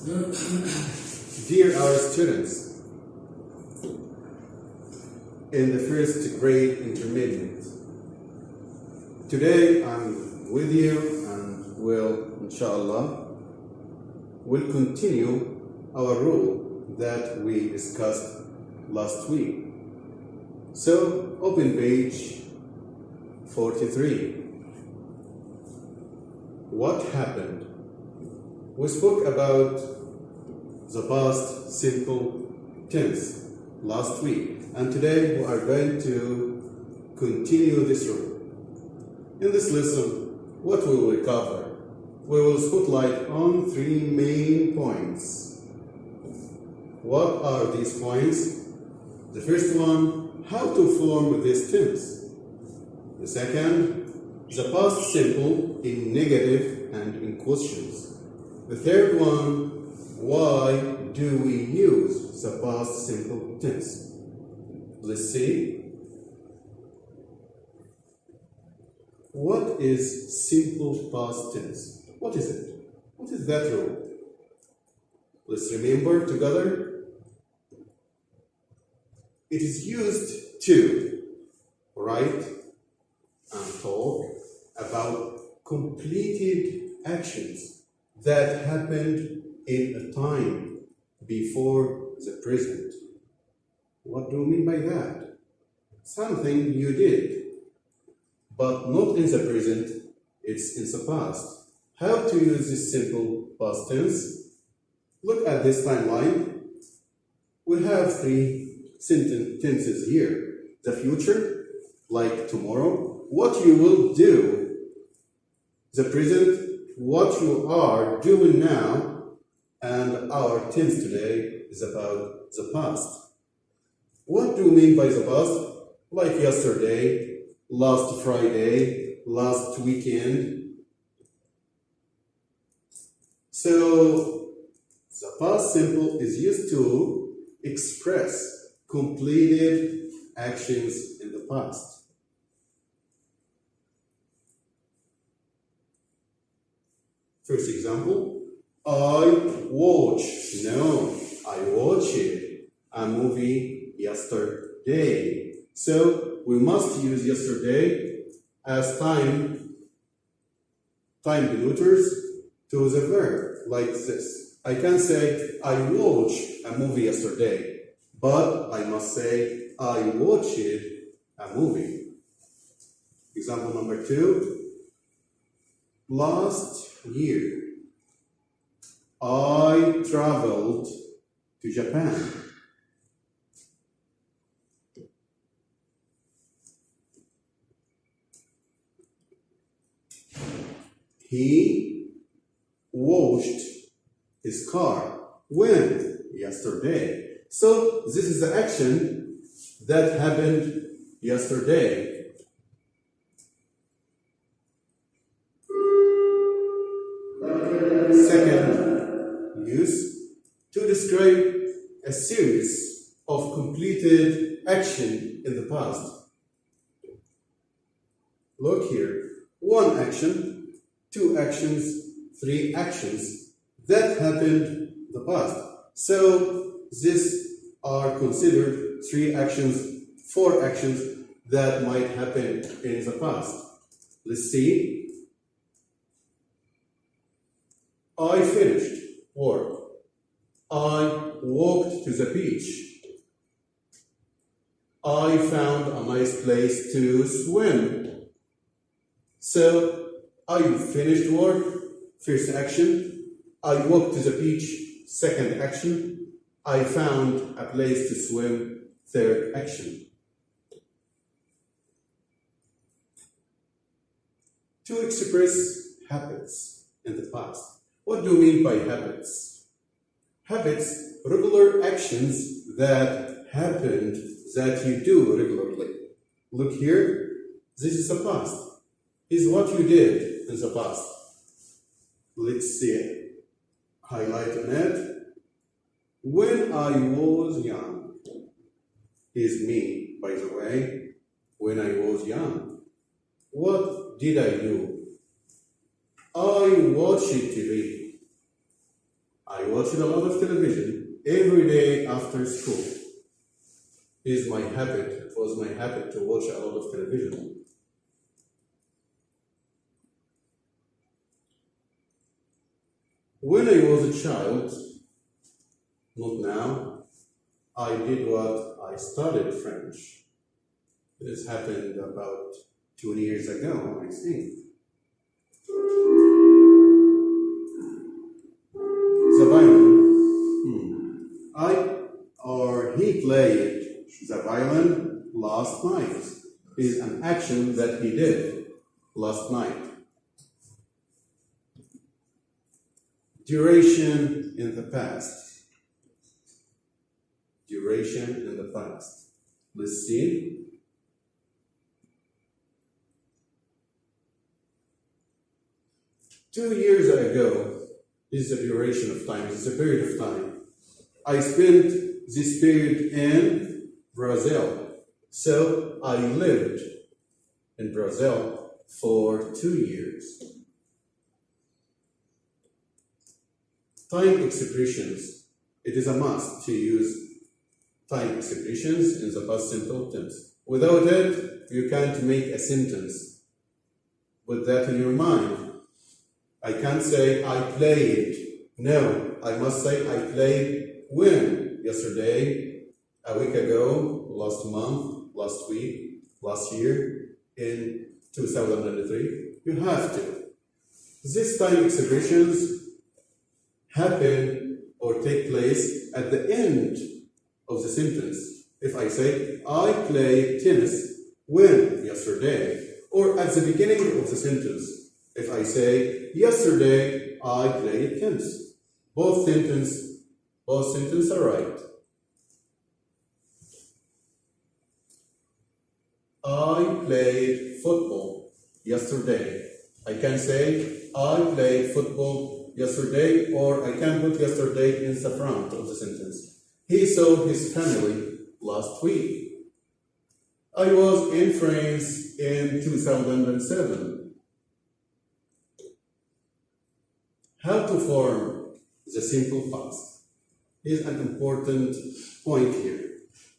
Dear our students, in the first grade intermediate, today I'm with you and we'll continue our rule that we discussed last week. So open page 43. What happened? We spoke about the past simple tense last week, and today we are going to continue this rule. In this lesson, what will we cover? We will spotlight on three main points. What are these points? The first one, how to form this tense. The second, the past simple in negative and in questions. The third one, why do we use the past simple tense? Let's see. What is simple past tense? What is it? What is that rule? Let's remember together. It is used to write and talk about completed actions that happened in a time before the present. What do we mean by that? Something you did, but not in the present, it's in the past. How to use this simple past tense? Look at this timeline. We have three sentences here. The future, like tomorrow, what you will do. The present, what you are doing now, and our tense today is about the past. What do we mean by the past? Like yesterday, last Friday, last weekend. So, the past simple is used to express completed actions in the past. First example, I watched a movie yesterday. So we must use yesterday as time denominators to the verb, like this. I can say I watched a movie yesterday, but I must say I watched a movie. Example number 2. Last year, I traveled to Japan. He washed his car. When? Yesterday. So this is the action that happened yesterday. Second use, to describe a series of completed action in the past. Look here, 1 action, 2 actions, 3 actions that happened in the past. So these are considered 3 actions, 4 actions that might happen in the past. Let's see. I finished work. I walked to the beach. I found a nice place to swim. So, I finished work, first action. I walked to the beach, second action. I found a place to swim, third action. To express habits in the past. What do we mean by habits? Habits, regular actions that happened that you do regularly. Look here, this is the past. Is what you did in the past. Let's see it. Highlight on it. When I was young. Is me, by the way. When I was young. What did I do? I watched TV. I I watched a lot of television every day after school. It was my habit to watch a lot of television. When I was a child, not now, I did what I studied French. This happened about 20 years ago, I think. The violin. He played the violin last night. It is an action that he did last night. Duration in the past. Duration in the past. Let's see. Two years ago is the duration of time, it's a period of time. I spent this period in Brazil. So I lived in Brazil for 2 years. Time expressions. It is a must to use time expressions in the past simple tense. Without it, you can't make a sentence. With that in your mind, I can't say I played. No, I must say I played when? Yesterday, a week ago, last month, last week, last year, in 2003. You have to. These time expressions happen or take place at the end of the sentence. If I say, I played tennis when? Yesterday. Or at the beginning of the sentence. If I say, yesterday I played tennis. Both sentences are right. I played football yesterday. I can say, I played football yesterday, or I can put yesterday in the front of the sentence. He saw his family last week. I was in France in 2007. How to form the simple past is an important point here.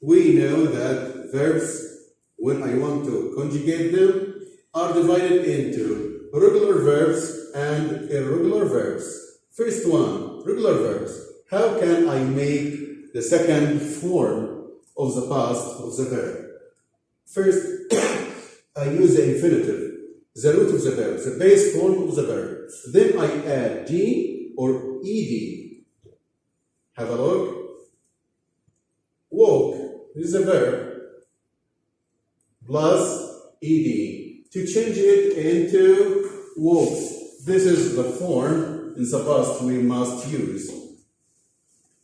We know that verbs, when I want to conjugate them, are divided into regular verbs and irregular verbs. First one, regular verbs. How can I make the second form of the past of the verb? First, I use the infinitive, the root of the verb, the base form of the verb. Then I add d or ed. Have a look. Walk, this is a verb, plus ed. To change it into walks, this is the form in the past we must use.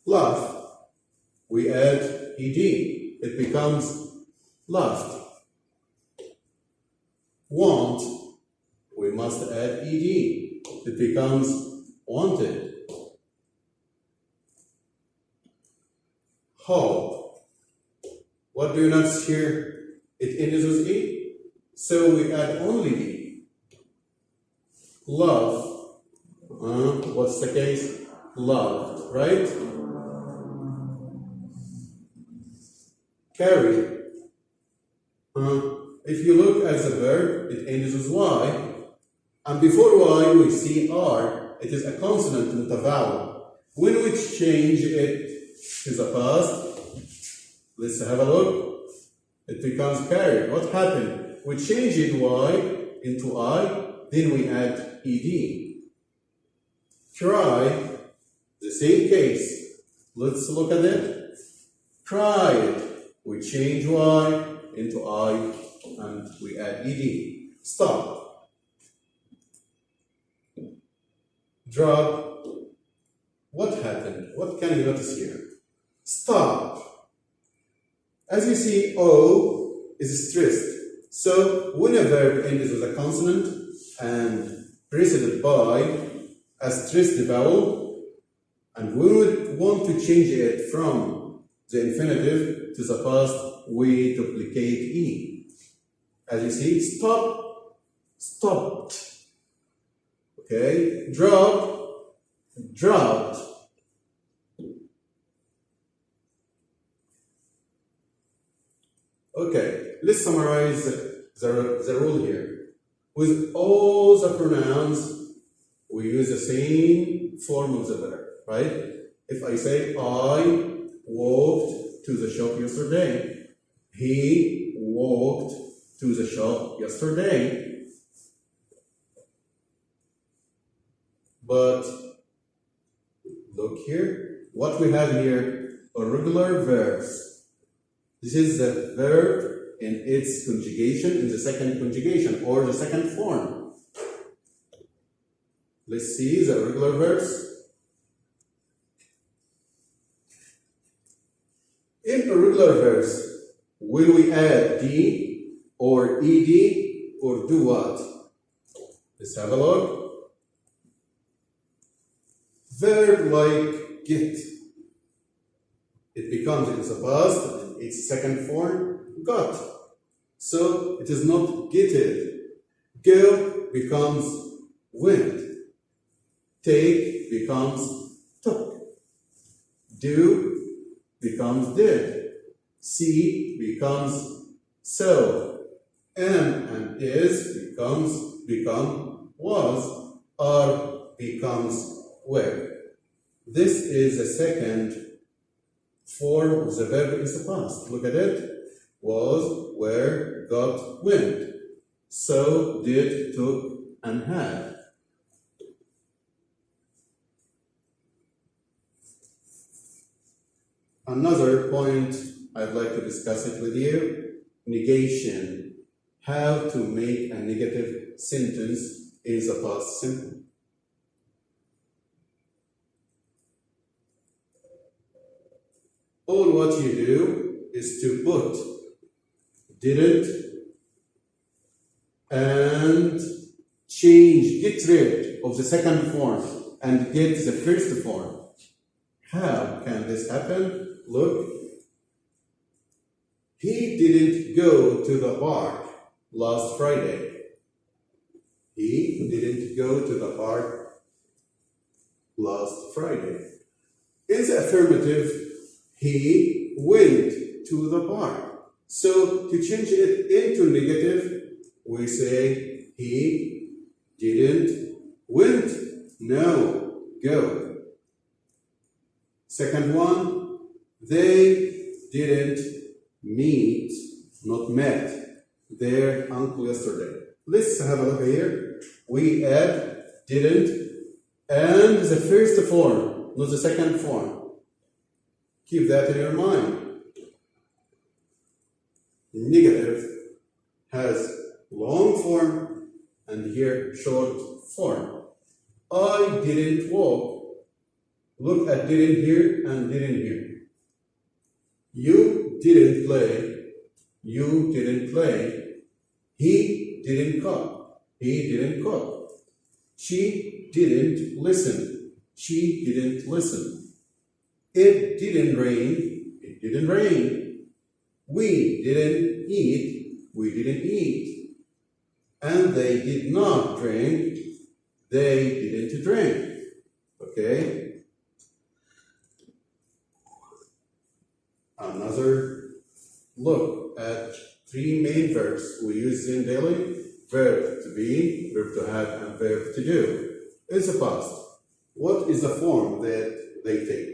Laugh, we add ed. It becomes laughed. Want, we must add ed. It becomes wanted. Hope, what do you notice here? It ends with e, so we add only e. Love, what's the case? Loved, right? Carry, if you look at the verb, it ends with y, and before y we see r. It is a consonant, not a vowel. When we change it to the past, let's have a look. It becomes carry. What happened? We changed y into I, then we add ed. Cry, the same case. Let's look at it. Cried. We change y into I, and we add ed. Stop. Drop. What happened? What can you notice here? Stop. As you see, O is stressed. So when a verb ends with a consonant and preceded by a stressed vowel, and we would want to change it from the infinitive to the past, we duplicate E. As you see, stop, stopped. Okay, drop, dropped. Okay, let's summarize the rule here. With all the pronouns, we use the same form of the verb, right? If I say, I walked to the shop yesterday, he walked to the shop yesterday. But look here, what we have here, irregular verbs. This is the verb in its conjugation, in the second conjugation, or the second form. Let's see the irregular verbs. In irregular verbs, will we add D or ED or do what? Let's have a look. Verb like get. It becomes in the past, its second form, got. So it is not getted. Go becomes went. Take becomes took. Do becomes did. See becomes so. Am and is become was. Are becomes were. This is the second form of the verb in the past. Look at it. Was, were, got, went. So, did, took, and had. Another point I'd like to discuss it with you, negation. How to make a negative sentence in the past simple. All what you do is to put didn't and get rid of the second form and get the first form. How can this happen? Look, he didn't go to the park last Friday. He didn't go to the park last Friday. In the affirmative, he went to the park. So to change it into negative, we say he didn't went. No, go. Second one, they didn't meet, not met, their uncle yesterday. Let's have a look here. We add didn't and the first form, not the second form. Keep that in your mind. Negative has long form and here short form. I didn't walk. Look at didn't here and didn't here. You didn't play. You didn't play. He didn't cook. He didn't cook. She didn't listen. She didn't listen. It didn't rain. It didn't rain. We didn't eat. We didn't eat. And they did not drink. They didn't drink. Okay? Another look at three main verbs we use in daily. Verb to be, verb to have, and verb to do. It's a past. What is the form that they take?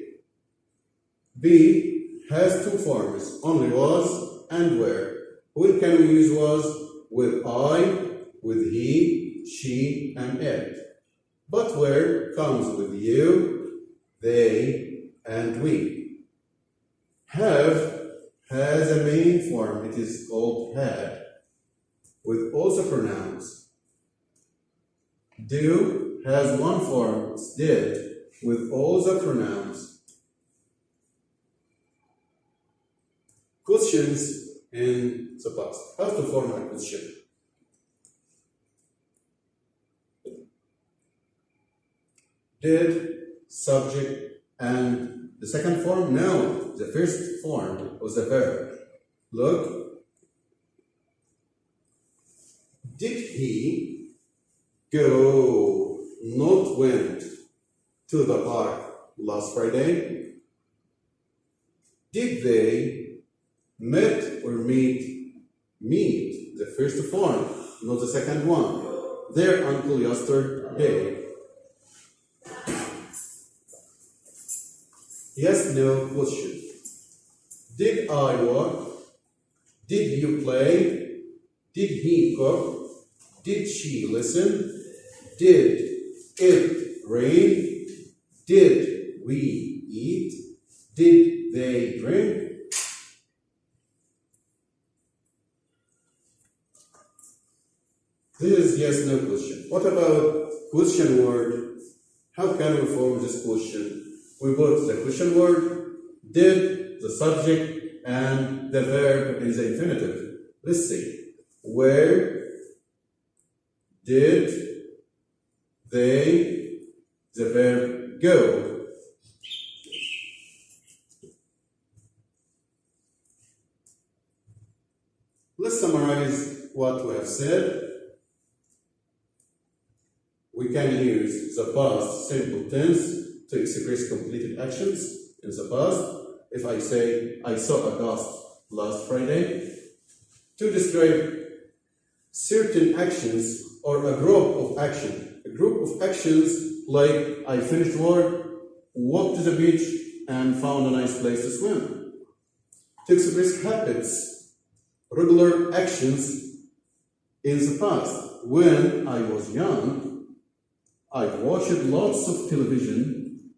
Be has two forms, only was and were. When can we use was? With I, with he, she, and it. But where comes with you, they, and we. Have has a main form, it is called had, with all the pronouns. Do has one form, it's did, with all the pronouns. Questions in the past. How to form a question? Did, subject, and the second form? No, the first form was the verb. Look. Did he go, not went, to the park last Friday? Did they met met or meet, the first form, not the second one. There until yesterday. Yes, no question. Did I walk? Did you play? Did he cook? Did she listen? Did it rain? Did we eat? Did they drink? This is yes, no question. What about question word? How can we form this question? We put the question word, did, the subject, and the verb in the infinitive. Let's see. Where did they, the verb, go? Let's summarize what we have said. We can use the past simple tense to express completed actions in the past. If I say, I saw a ghost last Friday, to describe certain actions or a group of actions. A group of actions like I finished work, walked to the beach, and found a nice place to swim. To express habits, regular actions in the past. When I was young, I watched lots of television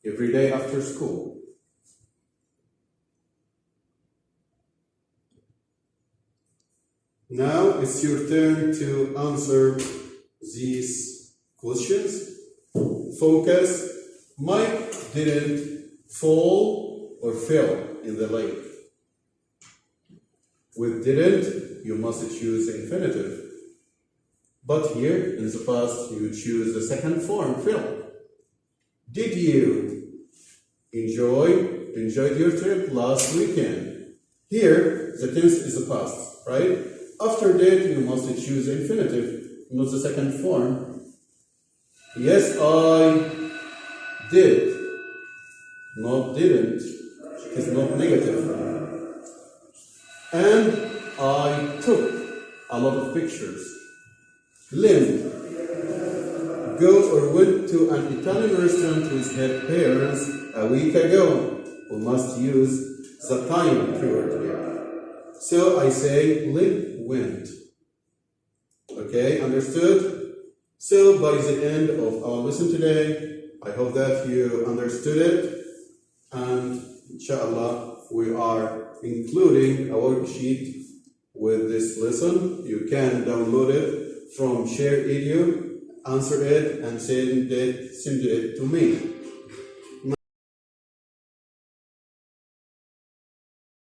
every day after school. Now it's your turn to answer these questions. Focus. Mike didn't fall or fell in the lake. With didn't, you must choose the infinitive. But here, in the past, you choose the second form, fell. Did you enjoyed your trip last weekend? Here, the tense is the past, right? After did, you must choose the infinitive, not the second form. Yes, I did, not didn't. It is not negative. And I took a lot of pictures. Lynn go or went to an Italian restaurant with her parents a week ago. We must use the time period here. So I say Lynn went. Okay, understood? So by the end of our lesson today, I hope that you understood it. And inshallah, we are including a worksheet with this lesson. You can download it from Share Edu, answer it, and send it to me.